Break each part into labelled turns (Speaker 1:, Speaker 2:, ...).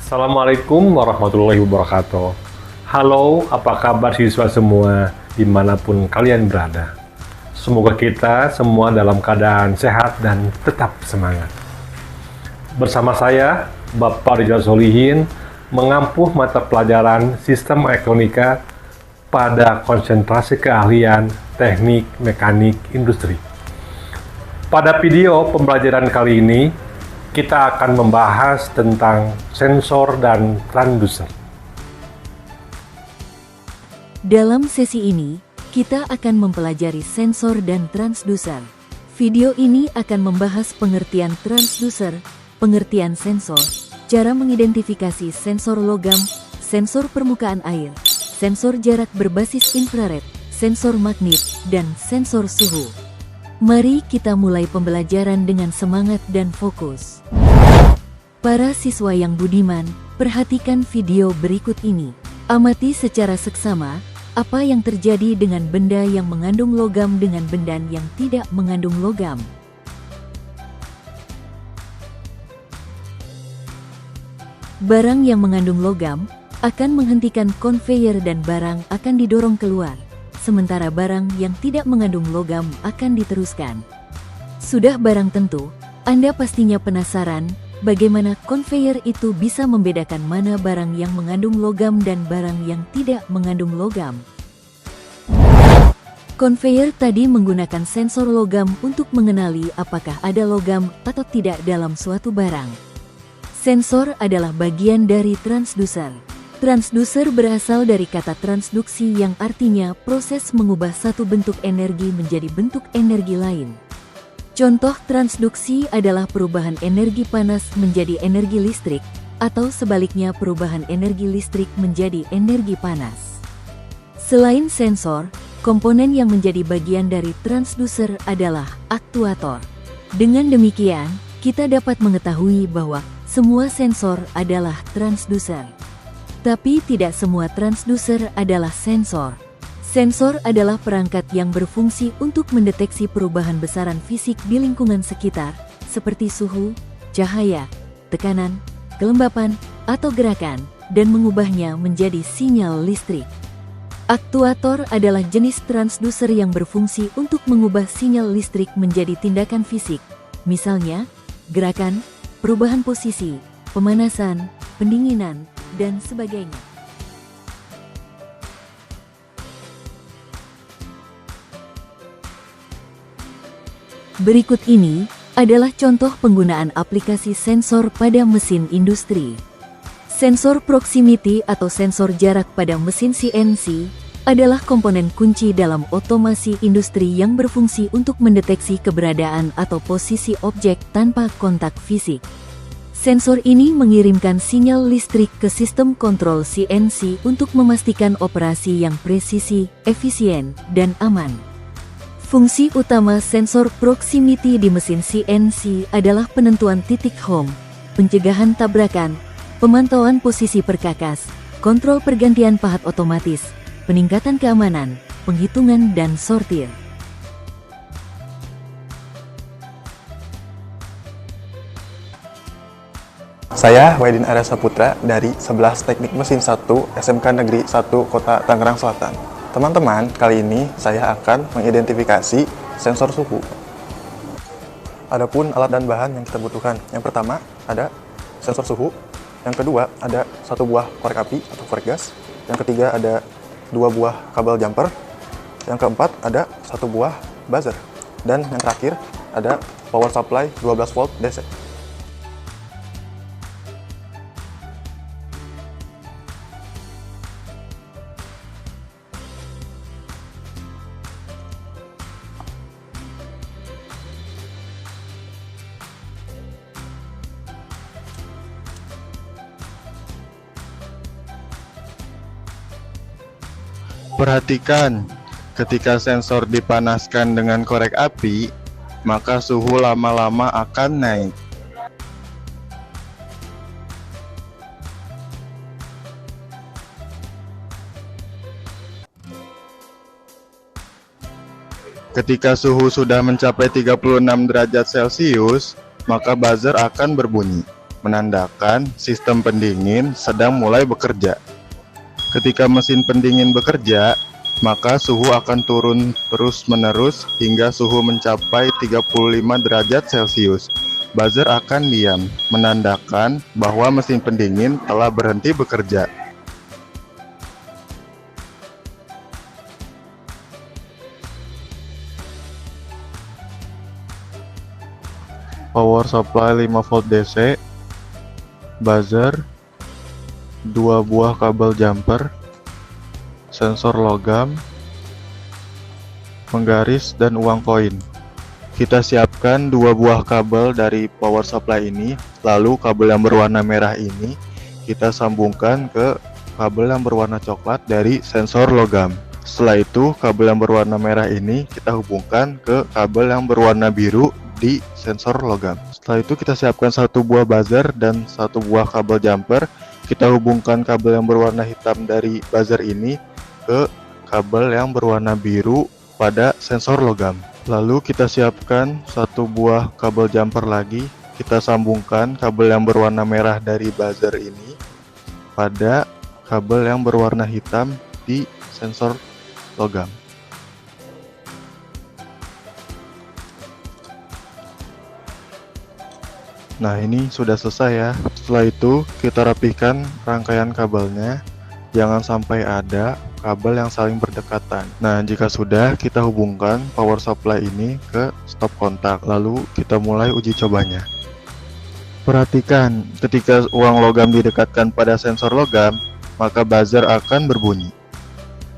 Speaker 1: Assalamualaikum warahmatullahi wabarakatuh. Halo, apa kabar siswa semua dimanapun kalian berada? Semoga kita semua dalam keadaan sehat dan tetap semangat. Bersama saya, Bapak Rizal Solihin, mengampu mata pelajaran Sistem Elektronika pada konsentrasi keahlian Teknik Mekanik Industri. Pada video pembelajaran kali ini, kita akan membahas tentang sensor dan transducer.
Speaker 2: Dalam sesi ini, kita akan mempelajari sensor dan transducer. Video ini akan membahas pengertian transducer, pengertian sensor, cara mengidentifikasi sensor logam, sensor permukaan air, sensor jarak berbasis infrared, sensor magnet, dan sensor suhu. Mari kita mulai pembelajaran dengan semangat dan fokus. Para siswa yang budiman, perhatikan video berikut ini. Amati secara seksama apa yang terjadi dengan benda yang mengandung logam dengan benda yang tidak mengandung logam. Barang yang mengandung logam akan menghentikan konveyor dan barang akan didorong keluar. Sementara barang yang tidak mengandung logam akan diteruskan. Sudah barang tentu, Anda pastinya penasaran bagaimana konveyor itu bisa membedakan mana barang yang mengandung logam dan barang yang tidak mengandung logam. Konveyor tadi menggunakan sensor logam untuk mengenali apakah ada logam atau tidak dalam suatu barang. Sensor adalah bagian dari transducer. Transducer berasal dari kata transduksi yang artinya proses mengubah satu bentuk energi menjadi bentuk energi lain. Contoh transduksi adalah perubahan energi panas menjadi energi listrik, atau sebaliknya perubahan energi listrik menjadi energi panas. Selain sensor, komponen yang menjadi bagian dari transducer adalah aktuator. Dengan demikian, kita dapat mengetahui bahwa semua sensor adalah transducer. Tapi tidak semua transducer adalah sensor. Sensor adalah perangkat yang berfungsi untuk mendeteksi perubahan besaran fisik di lingkungan sekitar, seperti suhu, cahaya, tekanan, kelembapan, atau gerakan, dan mengubahnya menjadi sinyal listrik. Aktuator adalah jenis transducer yang berfungsi untuk mengubah sinyal listrik menjadi tindakan fisik, misalnya, gerakan, perubahan posisi, pemanasan, pendinginan, dan sebagainya. Berikut ini adalah contoh penggunaan aplikasi sensor pada mesin industri. Sensor proximity atau sensor jarak pada mesin CNC adalah komponen kunci dalam otomasi industri yang berfungsi untuk mendeteksi keberadaan atau posisi objek tanpa kontak fisik. Sensor ini mengirimkan sinyal listrik ke sistem kontrol CNC untuk memastikan operasi yang presisi, efisien, dan aman. Fungsi utama sensor proximity di mesin CNC adalah penentuan titik home, pencegahan tabrakan, pemantauan posisi perkakas, kontrol pergantian pahat otomatis, peningkatan keamanan, penghitungan, dan sortir.
Speaker 3: Saya Waidin Arya Saputra dari 11 Teknik Mesin 1 SMK Negeri 1 Kota Tangerang Selatan. Teman-teman, kali ini saya akan mengidentifikasi sensor suhu. Adapun alat dan bahan yang kita butuhkan. Yang pertama ada sensor suhu, yang kedua ada satu buah korek api atau korek gas, yang ketiga ada dua buah kabel jumper, yang keempat ada satu buah buzzer, dan yang terakhir ada power supply 12 volt DC.
Speaker 4: Perhatikan, ketika sensor dipanaskan dengan korek api, maka suhu lama-lama akan naik. Ketika suhu sudah mencapai 36 derajat Celcius, maka buzzer akan berbunyi, menandakan sistem pendingin sedang mulai bekerja. Ketika mesin pendingin bekerja, maka suhu akan turun terus-menerus hingga suhu mencapai 35 derajat Celcius. Buzzer akan diam, menandakan bahwa mesin pendingin telah berhenti bekerja. Power supply 5 volt DC, buzzer, 2 buah kabel jumper, sensor logam, penggaris, dan uang koin. Kita siapkan 2 buah kabel dari power supply ini, lalu kabel yang berwarna merah ini kita sambungkan ke kabel yang berwarna coklat dari sensor logam. Setelah itu, kabel yang berwarna merah ini kita hubungkan ke kabel yang berwarna biru di sensor logam. Setelah itu kita siapkan 1 buah buzzer dan 1 buah kabel jumper. Kita hubungkan kabel yang berwarna hitam dari buzzer ini ke kabel yang berwarna biru pada sensor logam. Lalu kita siapkan 1 buah kabel jumper lagi. Kita sambungkan kabel yang berwarna merah dari buzzer ini pada kabel yang berwarna hitam di sensor logam. Nah, ini sudah selesai ya. Setelah itu kita rapihkan rangkaian kabelnya, jangan sampai ada kabel yang saling berdekatan. Nah, jika sudah, kita hubungkan power supply ini ke stop kontak, lalu kita mulai uji cobanya. Perhatikan, ketika uang logam didekatkan pada sensor logam, maka buzzer akan berbunyi.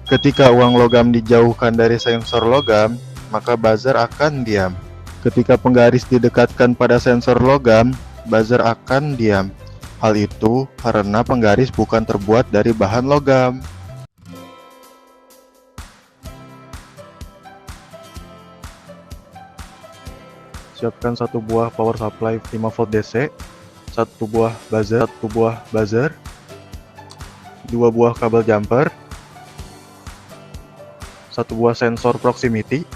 Speaker 4: Ketika uang logam dijauhkan dari sensor logam, maka buzzer akan diam. Ketika penggaris didekatkan pada sensor logam, buzzer akan diam. Hal itu karena penggaris bukan terbuat dari bahan logam. Siapkan 1 buah power supply 5 volt DC, 1 buah buzzer, 2 buah kabel jumper, 1 buah sensor proximity,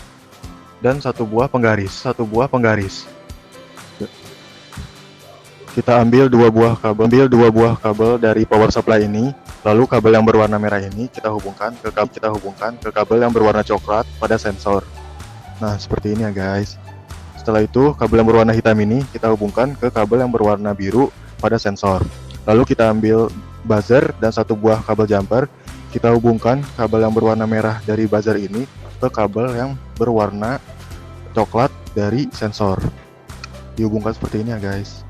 Speaker 4: dan 1 buah penggaris. Kita ambil 2 buah kabel dari power supply ini, lalu kabel yang berwarna merah ini kita hubungkan ke kabel yang berwarna coklat pada sensor. Nah, seperti ini ya guys. Setelah itu, kabel yang berwarna hitam ini kita hubungkan ke kabel yang berwarna biru pada sensor. Lalu kita ambil buzzer dan 1 buah kabel jumper. Kita hubungkan kabel yang berwarna merah dari buzzer ini ke kabel yang berwarna coklat dari sensor. Dihubungkan seperti ini ya guys.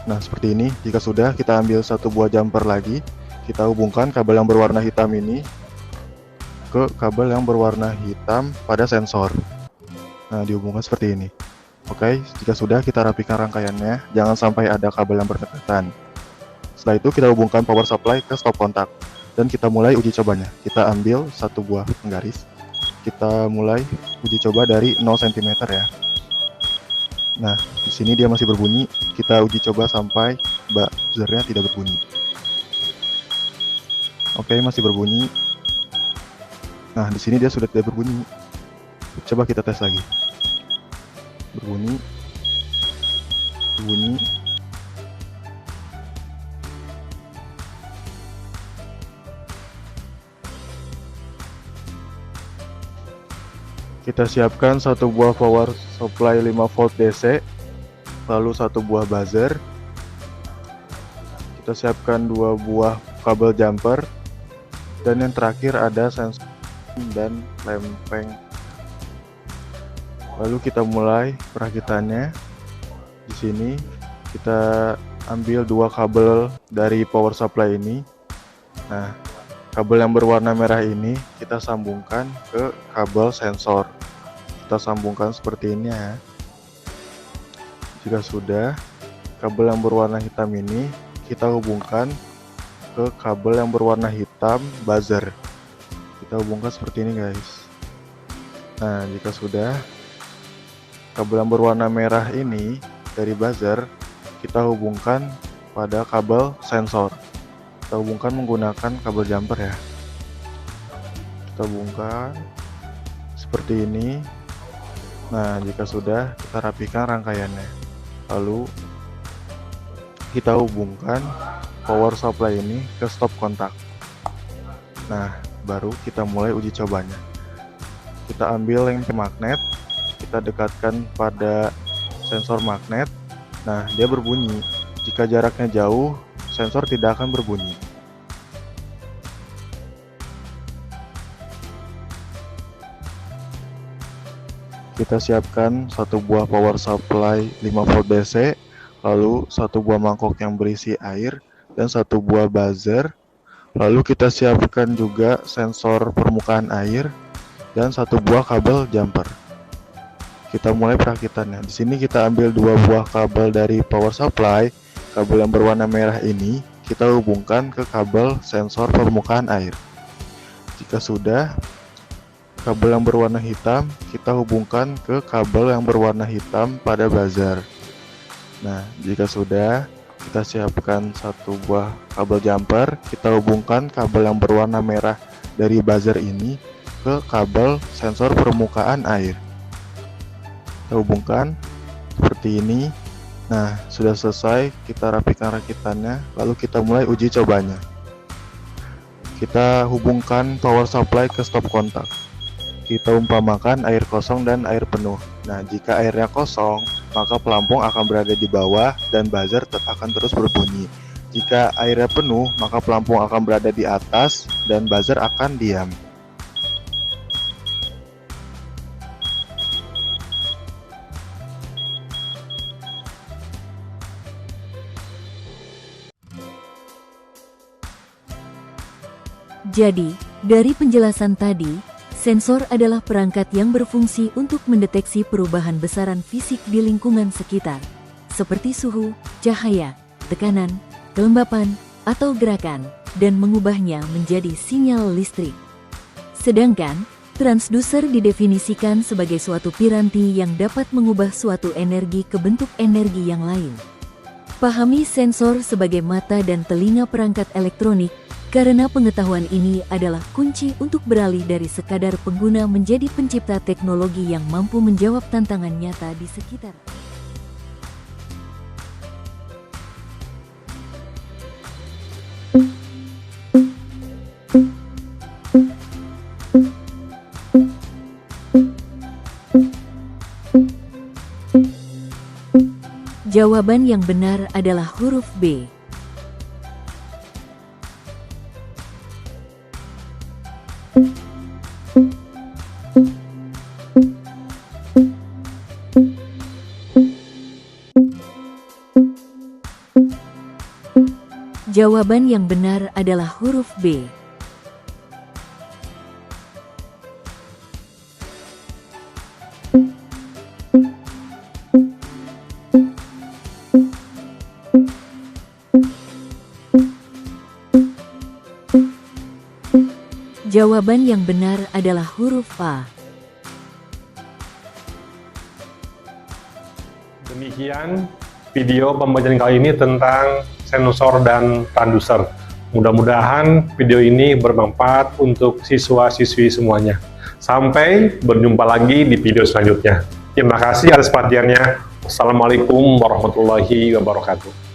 Speaker 4: Nah, seperti ini. Jika sudah, kita ambil 1 buah jumper lagi. Kita hubungkan kabel yang berwarna hitam ini ke kabel yang berwarna hitam pada sensor. Nah, dihubungkan seperti ini. Oke, jika sudah, kita rapikan rangkaiannya. Jangan sampai ada kabel yang berdekatan. Setelah itu, kita hubungkan power supply ke stop kontak. Dan kita mulai uji cobanya. Kita ambil 1 buah penggaris. Kita mulai uji coba dari 0 cm ya. Nah, di sini dia masih berbunyi. Kita uji coba sampai buzzernya tidak berbunyi. Oke, masih berbunyi. Nah, di sini dia sudah tidak berbunyi. Coba kita tes lagi. Berbunyi. Kita siapkan 1 buah power supply 5 volt DC, lalu 1 buah buzzer. Kita siapkan 2 buah kabel jumper, dan yang terakhir ada sensor dan lempeng. Lalu kita mulai perakitannya. Di sini kita ambil 2 kabel dari power supply ini. Nah, kabel yang berwarna merah ini kita sambungkan ke kabel sensor. Kita sambungkan seperti ini ya. Jika sudah, kabel yang berwarna hitam ini kita hubungkan ke kabel yang berwarna hitam buzzer. Kita hubungkan seperti ini guys. Nah, jika sudah, kabel yang berwarna merah ini dari buzzer kita hubungkan pada kabel sensor. Kita hubungkan menggunakan kabel jumper ya. Kita hubungkan seperti ini. Nah, jika sudah, kita rapikan rangkaiannya. lalu kita hubungkan power supply ini ke stop kontak. Nah, baru kita mulai uji cobanya. Kita ambil lem magnet, kita dekatkan pada sensor magnet. Nah, dia berbunyi. Jika jaraknya jauh, sensor tidak akan berbunyi. Kita siapkan satu buah power supply 5 volt DC, lalu satu buah mangkok yang berisi air, dan satu buah buzzer. Lalu kita siapkan juga sensor permukaan air dan satu buah kabel jumper. Kita mulai perakitannya. Di sini kita ambil dua buah kabel dari power supply. Kabel yang berwarna merah ini kita hubungkan ke kabel sensor permukaan air. Jika sudah, kabel yang berwarna hitam kita hubungkan ke kabel yang berwarna hitam pada buzzer. Nah, jika sudah, kita siapkan satu buah kabel jumper. Kita hubungkan kabel yang berwarna merah dari buzzer ini ke kabel sensor permukaan air. Kita hubungkan seperti ini. Nah, sudah selesai. Kita rapikan rakitannya, lalu kita mulai uji cobanya. Kita hubungkan power supply ke stop kontak. Kita umpamakan air kosong dan air penuh. Nah, jika airnya kosong, maka pelampung akan berada di bawah dan buzzer akan terus berbunyi. Jika airnya penuh, maka pelampung akan berada di atas dan buzzer akan diam.
Speaker 2: Jadi, dari penjelasan tadi, sensor adalah perangkat yang berfungsi untuk mendeteksi perubahan besaran fisik di lingkungan sekitar, seperti suhu, cahaya, tekanan, kelembapan, atau gerakan, dan mengubahnya menjadi sinyal listrik. Sedangkan, transducer didefinisikan sebagai suatu piranti yang dapat mengubah suatu energi ke bentuk energi yang lain. Pahami sensor sebagai mata dan telinga perangkat elektronik, karena pengetahuan ini adalah kunci untuk beralih dari sekadar pengguna menjadi pencipta teknologi yang mampu menjawab tantangan nyata di sekitar. Jawaban yang benar adalah huruf B. Jawaban yang benar adalah huruf B. Jawaban yang benar adalah huruf A.
Speaker 1: Demikian video pembelajaran kali ini tentang sensor dan transducer. Mudah-mudahan video ini bermanfaat untuk siswa-siswi semuanya. Sampai berjumpa lagi di video selanjutnya. Terima kasih atas perhatiannya. Wassalamualaikum warahmatullahi wabarakatuh.